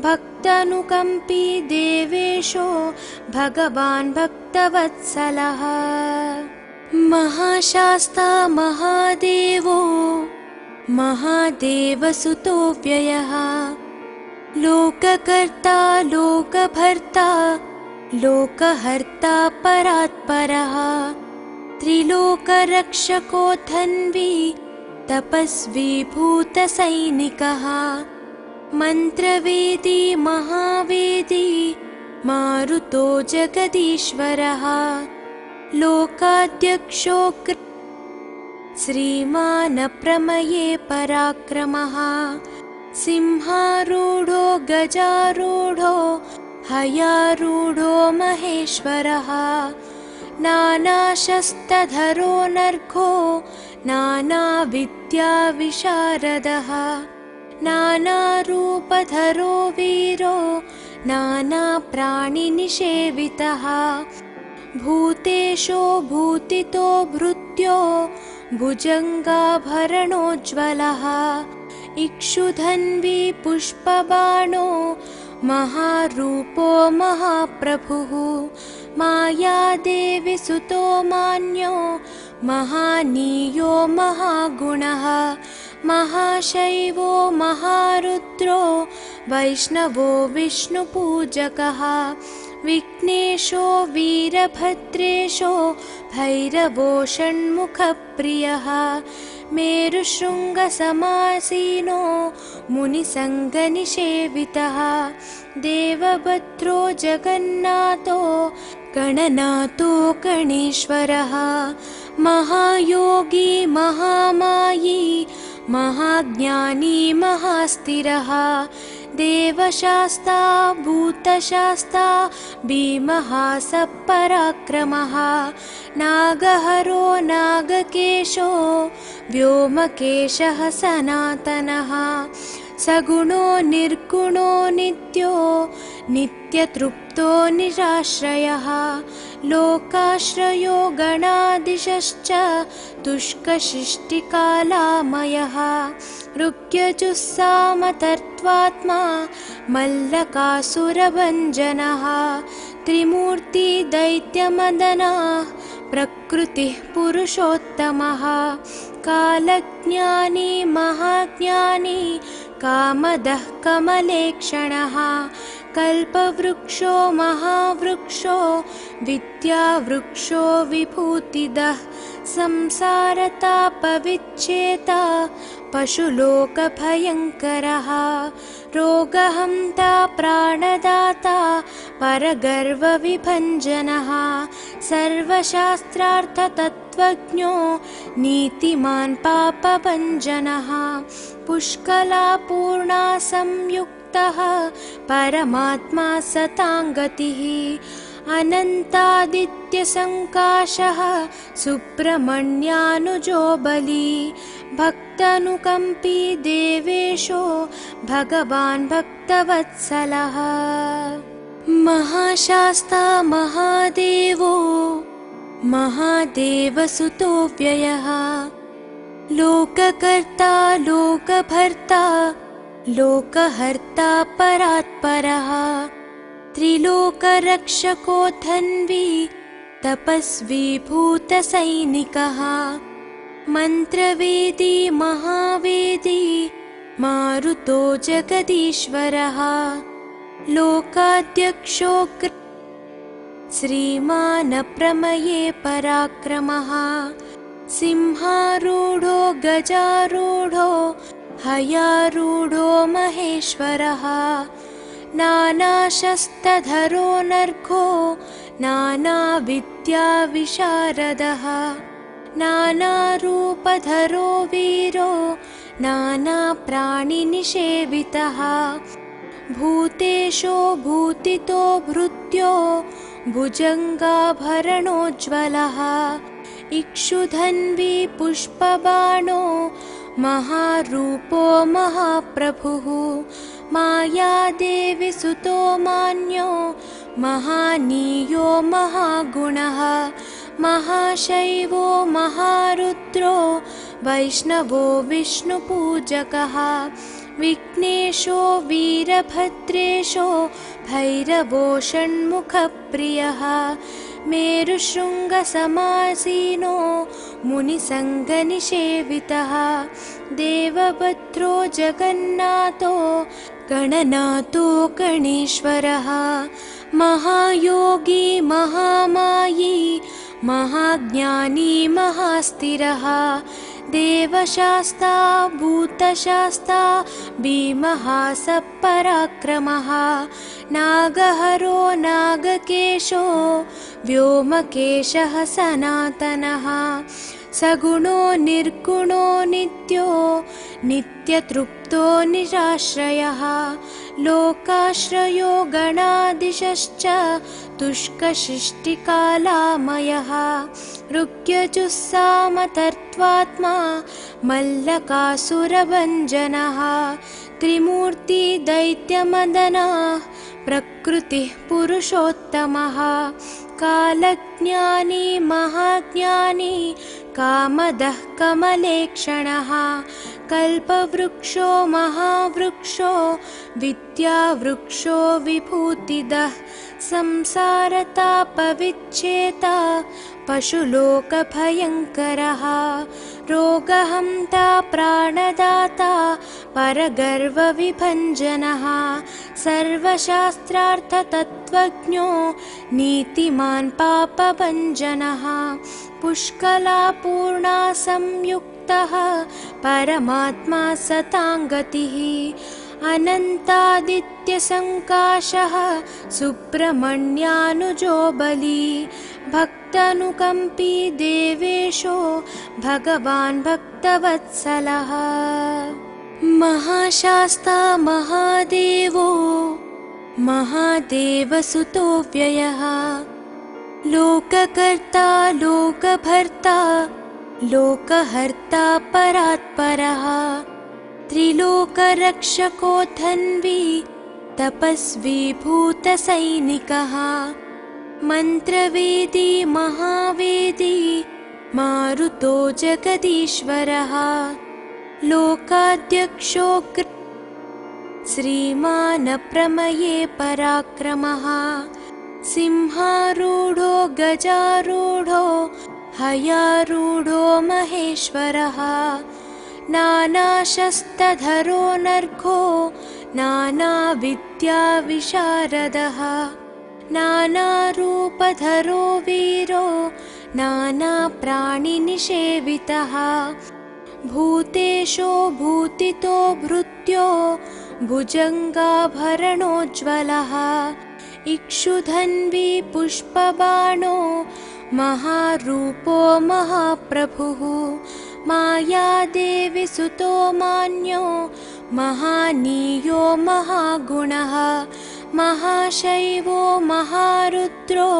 भक्तानुकम्पी देवेशो भगवान् भक्तवत्सलः महाशास्ता महादेवो महादेवसुतो व्ययः लोककर्ता लोकभर्ता लोकहर्ता परात्परः त्रिलोकरक्षको धन्वी तपस्वी भूतसैनिकः मन्त्रवेदी महावेदी मारुतो जगदीश्वरः लोकाध्यक्षो श्रीमानप्रमये पराक्रमः सिंहारूढो गजारूढो हयारूढो महेश्वरः नानाशस्त्रधरो नर्घो नानाविद्याविशारदः नानारूपधरो वीरो नानाप्राणिनिषेवितः भूतेशो भूतितो भृत्यो भुजङ्गाभरणोज्ज्वलः इक्षुधन्वी पुष्पबाणो महारूपो महाप्रभुः मायादेवी सुतो मान्यो महानीयो महागुणः महाशैवो महारुद्रो वैष्णवो विष्णुपूजकः विघ्नेशो वीरभद्रेशो भैरवो षण्मुखप्रियः मेरुशृङ्गसमासीनो मुनिसङ्गनिषेवितः देवभद्रो जगन्नाथो गणनाथो गणेश्वरः महायोगी महामायी महाज्ञानी महास्थिरः देवशास्ता भूतशास्ता भीमः सपराक्रमः नागहरो नागकेशो व्योमकेशः सनातनः सगुणो निर्गुणो नित्यो नित्यतृप्तो निराश्रयः लोकाश्रयो गणादिशश्च तुष्कशिष्टिकालामयः ऋग्यजुस्सामतर्त्वात्मा मल्लकासुरभञ्जनः त्रिमूर्तिदैत्यमदनः प्रकृतिः पुरुषोत्तमः कालज्ञानी महाज्ञानी कामदः कमलेक्षणः कल्पवृक्षो महावृक्षो विद्यावृक्षो विभूतिदः संसारतापविच्छेता पशुलोकभयङ्करः रोगहन्ता प्राणदाता परगर्वविभञ्जनः सर्वशास्त्रार्थतत्त्वज्ञो नीतिमान् पापभञ्जनः पुष्कलापूर्णा संयुक्तः परमात्मा सताङ्गतिः अनन्तादित्यसङ्काशः सुब्रह्मण्यानुजो बली भक्तानुकम्पी देवेशो भगवान् भक्तवत्सलः महाशास्ता महादेवो महादेवसुतो व्ययः लोककर्ता लोकभर्ता लोकहर्ता परात्परः त्रिलोकरक्षको धन्वी तपस्वी भूतसैनिकः मन्त्रवेदी महावेदी मारुतो जगदीश्वरः लोकाध्यक्षो श्रीमानप्रमये पराक्रमः सिंहारूढो गजारूढो हयारूढो महेश्वरः नानाशस्त्रधरो नर्घो नानाविद्याविशारदः नानारूपधरो वीरो नानाप्राणिनिषेवितः भूतेशो भूतितो भृत्यो भुजङ्गाभरणोज्ज्वलः इक्षुधन्वी पुष्पबाणो महारूपो महाप्रभुः मायादेवी सुतो मान्यो महानीयो महागुणः महाशैवो महारुद्रो वैष्णवो विष्णुपूजकः विघ्नेशो वीरभद्रेशो भैरवो षण्मुखप्रियः मेरुशृङ्गसमासीनो मुनिसङ्गनिषेवितः देवभद्रो जगन्नाथो गणनाथो गणेश्वरः महायोगी महामायी महाज्ञानी महास्थिरः देवशास्ता भूतशास्ता भीमः सपराक्रमः नागहरो नागकेशो व्योमकेशः सनातनः सगुणो निर्गुणो नित्यो नित्यतृप्तो निराश्रयः लोकाश्रयो गणादिशश्च तुष्कशिष्टिकालामयः ऋग्यजुस्सामतर्त्वात्मा मल्लकासुरभञ्जनः त्रिमूर्तिदैत्यमदनः प्रकृतिः पुरुषोत्तमः कालज्ञानी महाज्ञानी कामदः कमलेक्षणः कल्पवृक्षो महावृक्षो विद्यावृक्षो विभूतिदः संसारतापविच्छेता पशुलोकभयङ्करः रोगहन्ता प्राणदाता परगर्वविभञ्जनः सर्वशास्त्रार्थतत्त्वज्ञो नीतिमान् पापभञ्जनः पुष्कलापूर्णा संयुक्तः परमात्मा सताङ्गतिः अनन्तादित्यसङ्काशः सुब्रह्मण्यानुजो बली भक्तानुकम्पी देवेशो भगवान् भक्तवत्सलः महाशास्ता महादेवो महादेवसुतो व्ययः लोककर्ता लोकभर्ता लोकहर्ता परात्परः त्रिलोकरक्षको धन्वी तपस्वी भूतसैनिकः मन्त्रवेदी महावेदी मारुतो जगदीश्वरः लोकाध्यक्षो श्रीमान् प्रमये पराक्रमः सिंहारूढो गजारूढो हयारूढो महेश्वरः नानाशस्त्रधरो नर्घो नानाविद्याविशारदः नानारूपधरो वीरो नानाप्राणिनिषेवितः भूतेशो भूतितो भृत्यो भुजङ्गाभरणोज्ज्वलः इक्षुधन्वी पुष्पबाणो महारूपो महाप्रभुः मायादेवी सुतो मान्यो महानीयो महागुणः महाशैवो महारुद्रो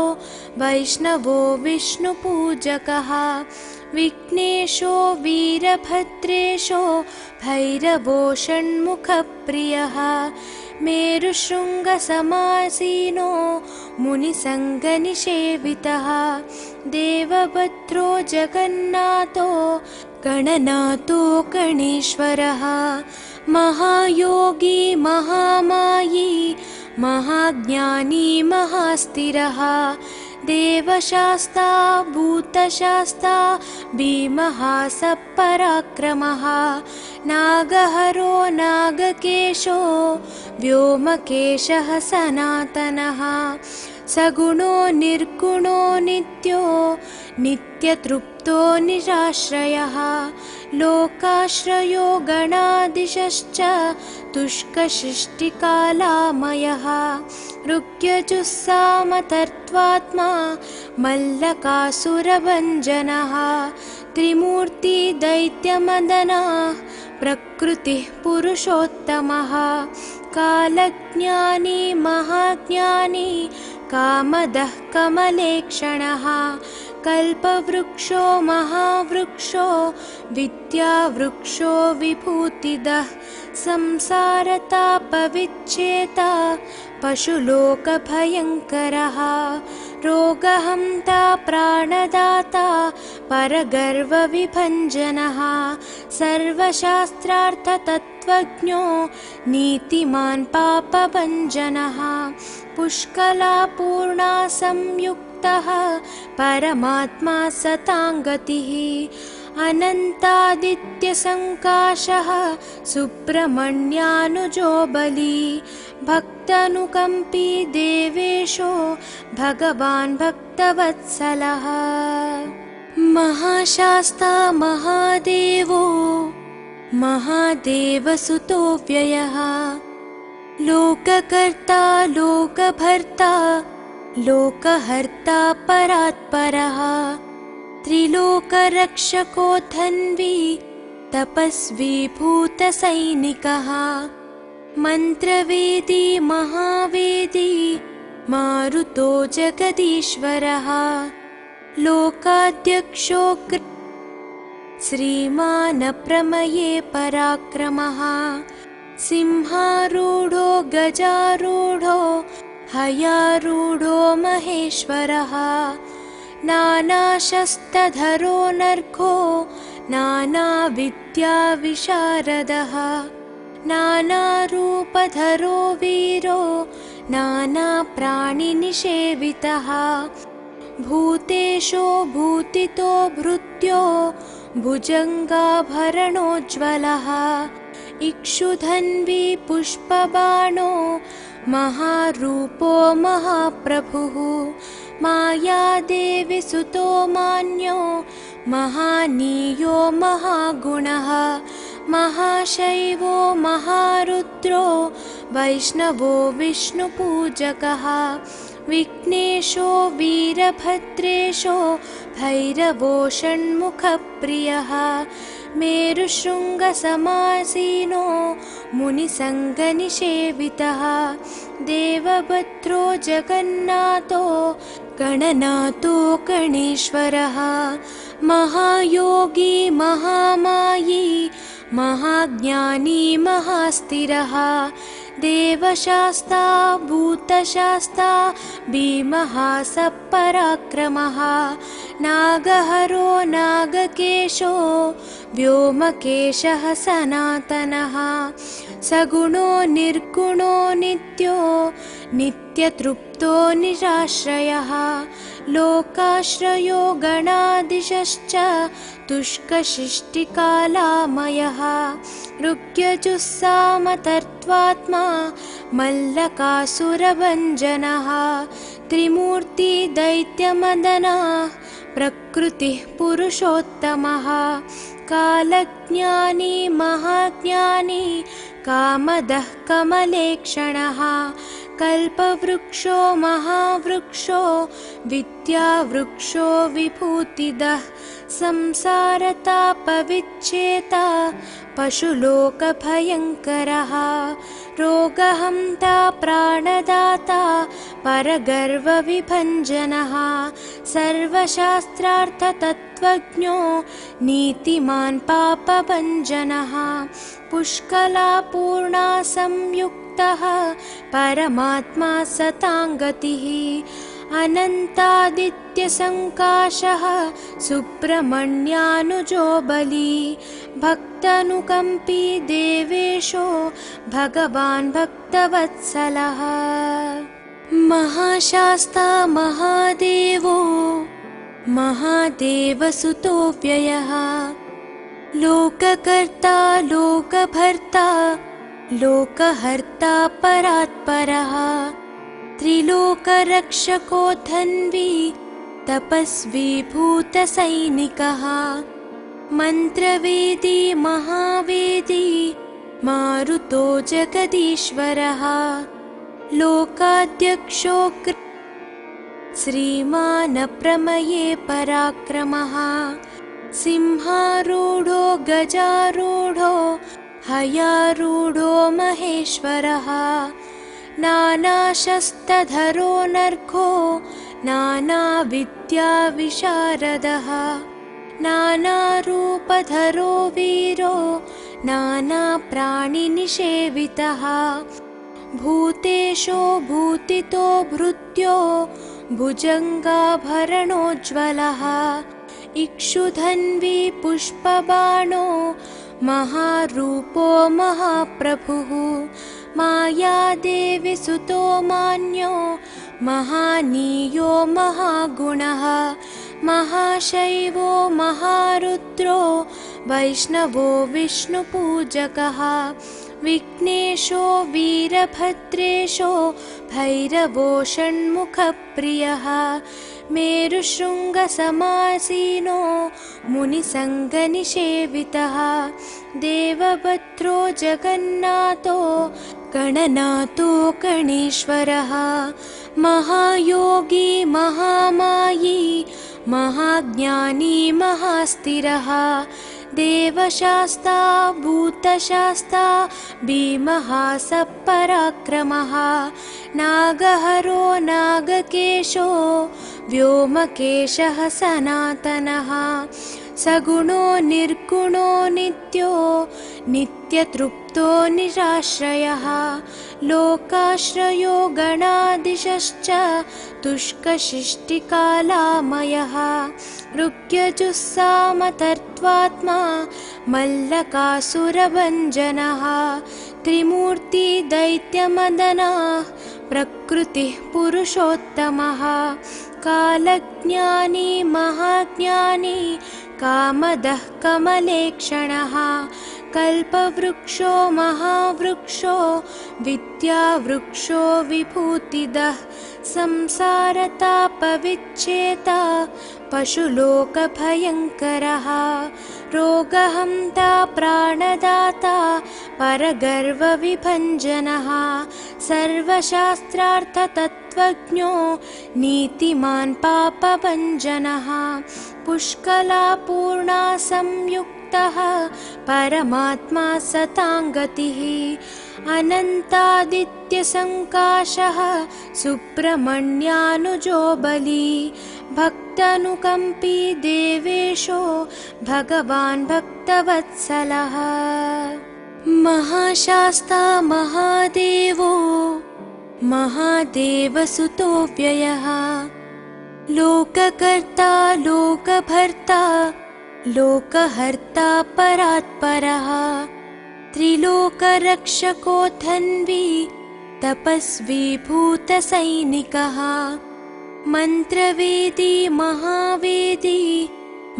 वैष्णवो विष्णुपूजकः विघ्नेशो वीरभद्रेशो भैरवो षण्मुखप्रियः मेरुशृङ्गसमासीनो मुनिसङ्गनिषेवितः देवभद्रो जगन्नाथो गणनाथो गणेश्वरः महायोगी महामायी महाज्ञानी महास्थिरः देवशास्ता भूतशास्ता भीमः सपराक्रमः नागहरो नागकेशो व्योमकेशः सनातनः सगुणो निर्गुणो नित्यो नित्यतृप्तो निराश्रयः लोकाश्रयो गणाधीशश्च तुष्कसृष्टिकालामयः ऋग्यजुस्सामतर्त्वात्मा मल्लकासुरभञ्जनः त्रिमूर्ति दैत्यमदनः प्रकृतिः पुरुषोत्तमः कालज्ञानी महाज्ञानी कामदः कमलेक्षणः कल्पवृक्षो महावृक्षो विद्यावृक्षो विभूतिदः संसारतापविच्छेता पशुलोकभयङ्करः रोगहन्ता प्राणदाता परगर्वविभञ्जनः सर्वशास्त्रार्थतत्त्वज्ञो नीतिमान् पापभञ्जनः पुष्कलापूर्णा संयुक्तः परमात्मा सताङ्गतिः अनन्तादित्यसङ्काशः सुब्रह्मण्यानुजो बली भक्तानुकम्पी देवेशो भगवान् भक्तवत्सलः महाशास्ता महादेवो महादेवसुतो व्ययः लोककर्ता लोकभर्ता लोकहर्ता परात्परः त्रिलोकरक्षको धन्वी तपस्वी भूतसैनिकः मन्त्रवेदी महावेदी मारुतो जगदीश्वरः लोकाध्यक्षो श्रीमान् प्रमये पराक्रमः सिंहारूढो गजारूढो हयारूढो महेश्वरः नानाशस्त्रधरो नर्घो नानाविद्याविशारदः नानारूपधरो वीरो नानाप्राणिनिषेवितः भूतेशो भूतितो भृत्यो भुजङ्गाभरणोज्ज्वलः इक्षुधन्वी पुष्पबाणो महारूपो महाप्रभुः मायादेवी सुतो मान्यो महानीयो महागुणः महाशैवो महारुद्रो वैष्णवो विष्णुपूजकः विघ्नेशो वीरभद्रेशो भैरवो षण्मुखप्रियः मेरुशृङ्गसमासीनो मुनिसङ्गनिषेवितः देवभद्रो जगन्नाथो गणनाथो गणेश्वरः महायोगी महामायी महाज्ञानी महास्थिरः देवशास्ता भूतशास्ता भीमः सपराक्रमः नागहरो नागकेशो व्योमकेशः सनातनः सगुणो निर्गुणो नित्यो नित्यतृप्तो निराश्रयः लोकाश्रयो गणाधीशश्च तुष्कशिष्टिकालामयः ऋग्यजुस्सामतर्त्वात्मा मल्लकासुरभञ्जनः त्रिमूर्ति दैत्यमदनः प्रकृतिः पुरुषोत्तमः कालज्ञानी महाज्ञानी कामदः कमलेक्षणः कल्पवृक्षो महावृक्षो विद्यावृक्षो विभूतिदः संसारतापविच्छेता पशुलोकभयङ्करः रोगहन्ता प्राणदाता परगर्वविभञ्जनः सर्वशास्त्रार्थतत्त्वज्ञो नीतिमान् पापभञ्जनः पुष्कलापूर्णा संयुक्तः परमात्मा सताङ्गतिः अनन्तादित्यसङ्काशः सुब्रह्मण्यानुजो बली भक्तानुकम्पी देवेशो भगवान् भक्तवत्सलः महाशास्ता महादेवो महादेवसुतो व्ययः लोककर्ता लोकभर्ता लोकहर्ता परात्परः त्रिलोकरक्षको धन्वी तपस्वी भूतसैनिकः मन्त्रवेदी महावेदी मारुतो जगदीश्वरः लोकाध्यक्षो श्रीमान् प्रमये पराक्रमः सिंहारूढो गजारूढो हयारूढो महेश्वरः नानाशस्त्रधरो नर्घो नानाविद्याविशारदः नानारूपधरो वीरो नानाप्राणिनिषेवितः भूतेशो भूतितो भृत्यो भुजङ्गाभरणोज्ज्वलः इक्षुधन्वी पुष्पबाणो महारूपो महाप्रभुः मायादेवी सुतो मान्यो महानीयो महागुणः महाशैवो महारुद्रो वैष्णवो विष्णुपूजकः विघ्नेशो वीरभद्रेशो भैरवो षण्मुखप्रियः मेरुशृङ्गसमासीनो मुनिसङ्गनिषेवितः देवभद्रो जगन्नाथो गणनाथो गणेश्वरः महायोगी महामायी महाज्ञानी महास्थिरः देवशास्ता भूतशास्ता भीमः सपराक्रमः नागहरो नागकेशो व्योमकेशः सनातनः सगुणो निर्गुणो नित्यो नित्यतृप्तो निराश्रयः लोकाश्रयो गणाधीशश्च तुष्कशिष्टिकालामयः ऋग्यजुस्सामतर्त्वात्मा मल्लकासुरभञ्जनः त्रिमूर्ति दैत्यमदनः प्रकृतिः पुरुषोत्तमः कालज्ञानी महाज्ञानी कामदः कमलेक्षणः कल्पवृक्षो महावृक्षो विद्यावृक्षो विभूतिदः संसारतापविच्छेता पशुलोकभयङ्करः रोगहन्ता प्राणदाता परगर्वविभञ्जनः सर्वशास्त्रार्थतत्त्वज्ञो नीतिमान् पापभञ्जनः पुष्कलापूर्णा संयुक्तः संयुक्तः परमात्मा सताङ्गतिः अनन्तादित्यसङ्काशः सुब्रह्मण्यानुजो बली भक्तानुकम्पी देवेशो भगवान् भक्तवत्सलः महाशास्ता महादेवो महादेवसुतो व्ययः लोककर्ता लोकभर्ता लोकहर्ता परात्परः त्रिलोकरक्षको धन्वी तपस्वी भूतसैनिकः मन्त्रवेदी महावेदी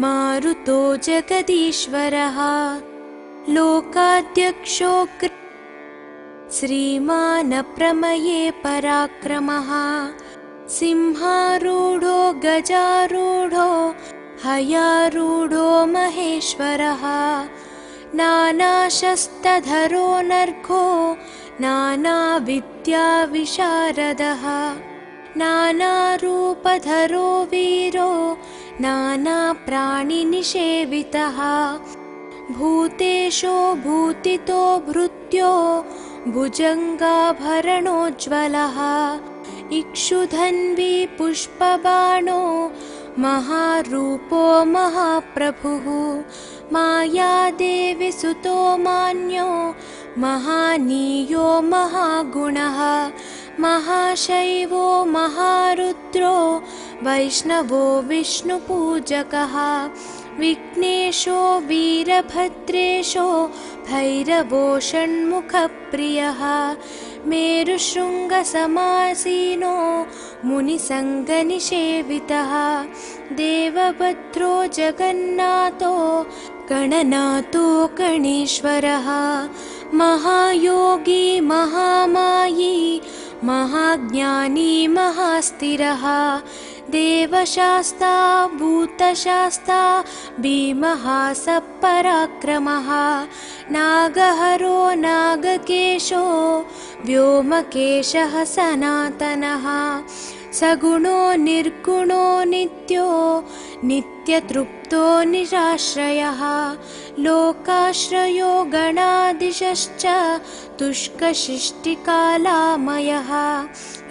मारुतो जगदीश्वरः लोकाध्यक्षो श्रीमान् प्रमये पराक्रमः सिंहारूढो गजारूढो हयारूढो महेश्वरः नानाशस्त्रधरो नर्घो नानाविद्याविशारदः नानारूपधरो वीरो नानाप्राणिनिषेवितः भूतेशो भूतितो भृत्यो भुजङ्गाभरणोज्ज्वलः इक्षुधन्वी पुष्पबाणो महारूपो महाप्रभुः मायादेवी सुतो मान्यो महानीयो महागुणः महाशैवो महारुद्रो वैष्णवो विष्णुपूजकः विघ्नेशो वीरभद्रेशो भैरवो षण्मुखप्रियः मेरुशृङ्गसमासीनो मुनिसङ्गनिषेवितः देवभद्रो जगन्नाथो गणनाथो गणेश्वरः महायोगी महामायी महाज्ञानी महास्थिरः देवशास्ता भूतशास्ता भीमः सपराक्रमः नागहरो नागकेशो व्योमकेशः सनातनः सगुणो निर्गुणो नित्यो नित्यतृप्तो निराश्रयः लोकाश्रयो गणाधीशश्च तुष्कशिष्टिकालामयः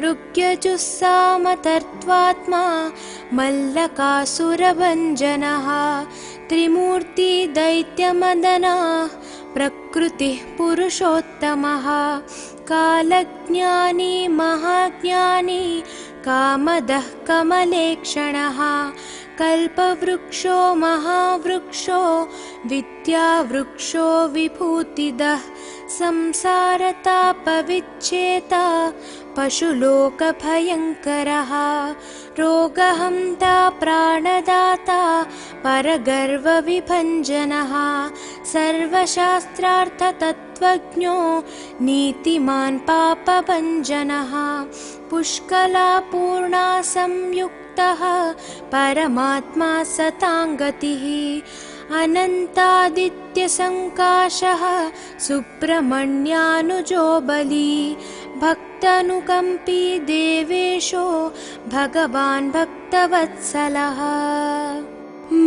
ऋग्यजुस्सामतर्त्वात्मा मल्लकासुरभञ्जनः त्रिमूर्ति दैत्यमदनः प्रकृतिः पुरुषोत्तमः कालज्ञानी महाज्ञानी कामदः कमलेक्षणः कल्पवृक्षो महावृक्षो विद्यावृक्षो विभूतिदः संसारतापविच्छेता पशुलोकभयङ्करः रोगहन्ता प्राणदाता परगर्वविभञ्जनः सर्वशास्त्रार्थतत्त्वज्ञो नीतिमान् पापभञ्जनः पुष्कलापूर्णा संयुक्तः परमात्मा सताङ्गतिः अनन्तादित्यसङ्काशः सुब्रह्मण्यानुजो बली भक्तानुकम्पी देवेशो भगवान् भक्तवत्सलः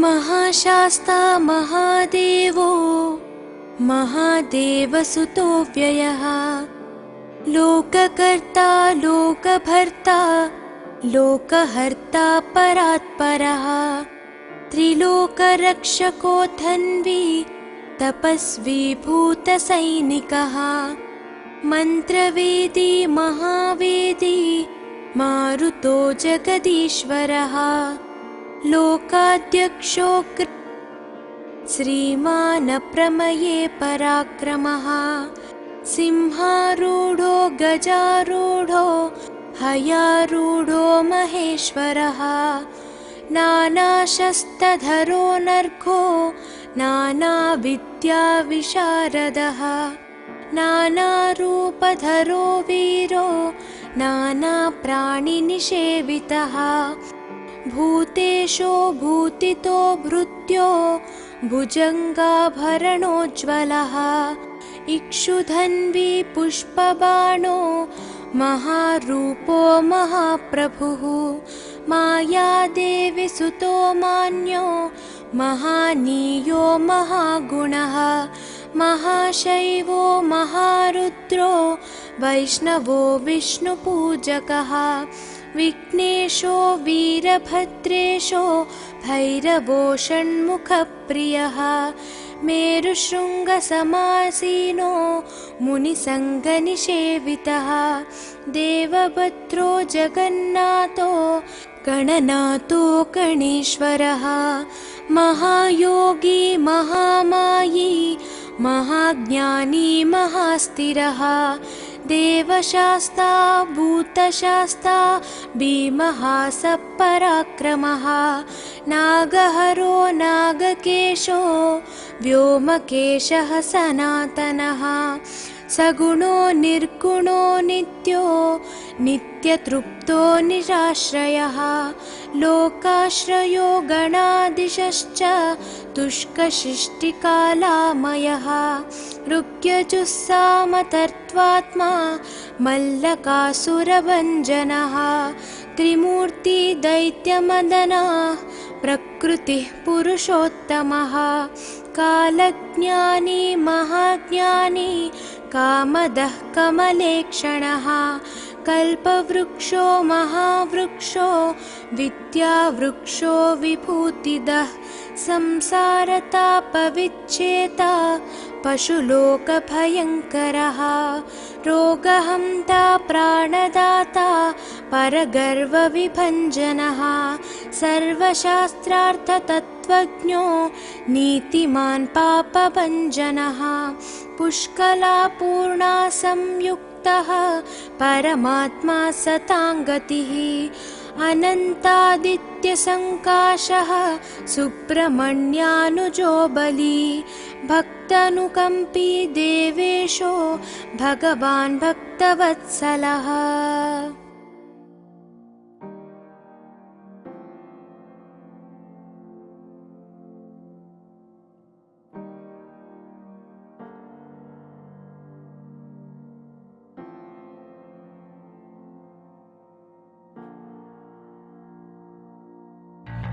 महाशास्ता महादेवो महादेवसुतो व्ययः लोककर्ता लोकभर्ता लोकहर्ता परात्परः त्रिलोकरक्षको धन्वी तपस्वी भूतसैनिकः मन्त्रवेदी महावेदी मारुतो जगदीश्वरः लोकाध्यक्षो श्रीमान् प्रमये पराक्रमः सिंहारूढो गजारूढो हयारूढो महेश्वरः नानाशस्त्रधरो नर्घो नानाविद्याविशारदः नानारूपधरो वीरो नानाप्राणिनिषेवितः भूतेशो भूतितो भृत्यो भुजङ्गाभरणोज्ज्वलः इक्षुधन्वी पुष्पबाणो महारूपो महाप्रभुः मायादेवी सुतो मान्यो महानीयो महागुणः महाशैवो महारुद्रो वैष्णवो विष्णुपूजकः विघ्नेशो वीरभद्रेशो भैरवो षण्मुखप्रियः मेरुशृङ्गसमासीनो मुनिसङ्गनिषेवितः देवभद्रो जगन्नाथो गणनाथो गणेश्वरः महायोगी महामायी महाज्ञानी महास्थिरः देवशास्ता भूतशास्ता भीमः सपराक्रमः नागहरो नागकेशो व्योमकेशः सनातनः सगुणो निर्गुणो नित्यो नित्यतृप्तो निराश्रयः लोकाश्रयो गणाधीशश्च तुष्कशिष्टिकालामयः ऋग्यजुस्सामतर्त्वात्मा मल्लकासुरभञ्जनः त्रिमूर्ति दैत्यमदनः प्रकृतिः पुरुषोत्तमः कालज्ञानी महाज्ञानी कामदः कमलेक्षणः कल्पवृक्षो महावृक्षो विद्यावृक्षो विभूतिदः संसारतापविच्छेता पशुलोकभयङ्करः रोगहन्ता प्राणदाता परगर्वविभञ्जनः सर्वशास्त्रार्थतत्त्वज्ञो नीतिमान् पापभञ्जनः पुष्कलापूर्णा संयुक्तः परमात्मा सताङ्गतिः अनन्तादित्यसङ्काशः सुब्रह्मण्यानुजो बली भक्तानुकम्पी देवेशो भगवान् भक्तवत्सलः।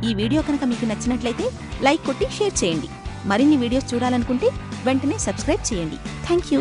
ఈ వీడియో కనుక మీకు నచ్చినట్లయితే లైక్ కొట్టి షేర్ చేయండి. మరిన్ని వీడియోస్ చూడాలనుకుంటే వెంటనే సబ్స్క్రైబ్ చేయండి. Thank you.